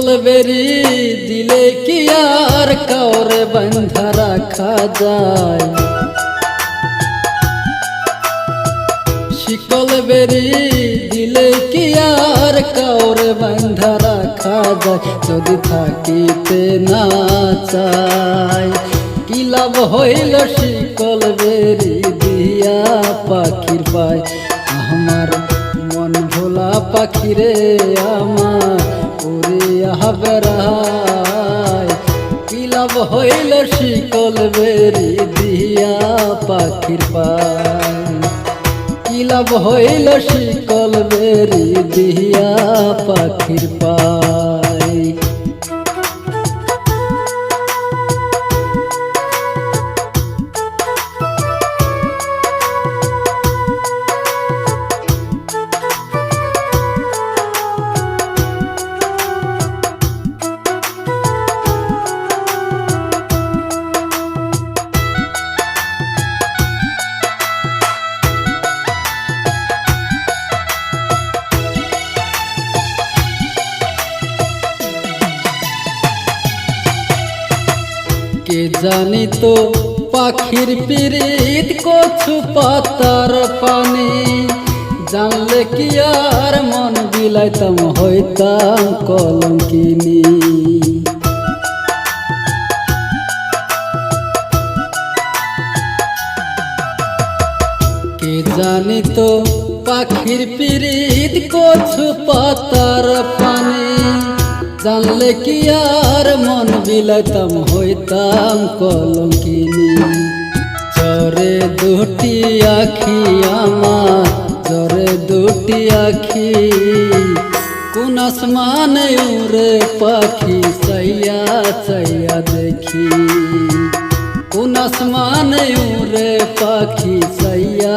শিকল বেরি দিলে কি আর কাউরে বাঁধা রাখা যায়। শিকল বেরি দিলে কি আর কাউরে বাঁধা রাখা যায়। যদি থাকিতে না চাই কি লাভ হইল শিকল বেরি দিয়া পাখির পায়। আমার মন ভোলা পাখিরে আমার উড়িয়া বেড়ায়। কি লাভ হইল শিকল বেরি দিয়া পাখির পায়। কি লাভ হইল শিকল বেরি দিয়া পাখির পায়। কে জানি তো পাখির পিরিত কচু পাতার পানি। জানলে কি আর মন বিলাইতাম হইতাম কলঙ্কিনী। কে জানি তো পাখির পিরিত কচু পাতার পানি। জানলে কি আর মন বিলাইতাম হইতাম কলঙ্কিনী। চরে দুটি আখি আমার চরে দুটি আখি কোন আসমানে উড়ে পাখি চাইয়া চাইয়া দেখি। কোন আসমানে উড়ে পাখি চাইয়া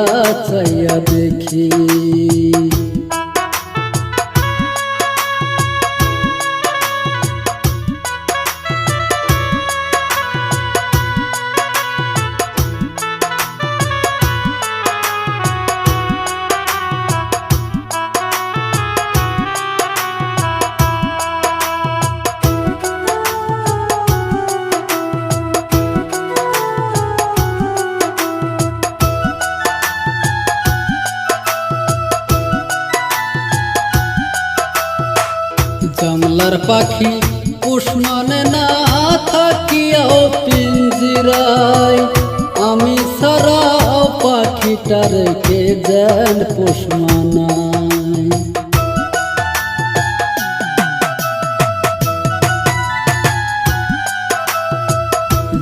চাইয়া দেখি। জমলার পাখি পোষ মানে না থাকিয়াও পিঞ্জিরায়। আমি সারাও পাখিটার কে যেন পোষ মানায়।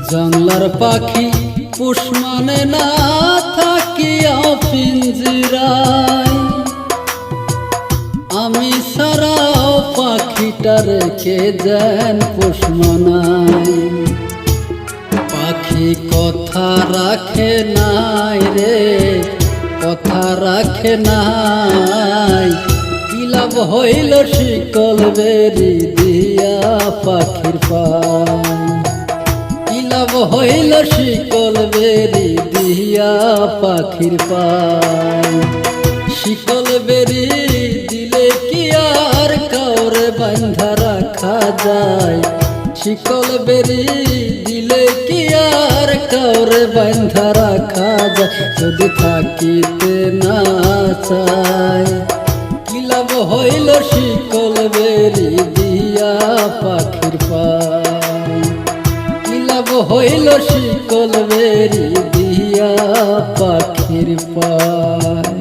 জমলার পাখি পোষ মানে না থাকিয়াও পিঞ্জিরায়। আমি সারাও পাখিটার কে যেন পোষ মানায়। পাখি কথা রাখে নাই রে কথা রাখে নাই। কি লাভ হইল শিকল বেরি দিয়া পাখির পায়। কি লাভ হইল শিকল বেরি দিয়া পাখির পায়। শিকল বেরি দিলে কি আর কাউরে বাঁধা রাখা যায়। শিকল বেরি দিলে কি আর কাউরে বাঁধা রাখা যায়। যদি থাকিতে না চাই কি লাভ হইল শিকল বেরি দিয়া পাখির পায়। কি লাভ হইল শিকল বেরি দিয়া পাখির পায়।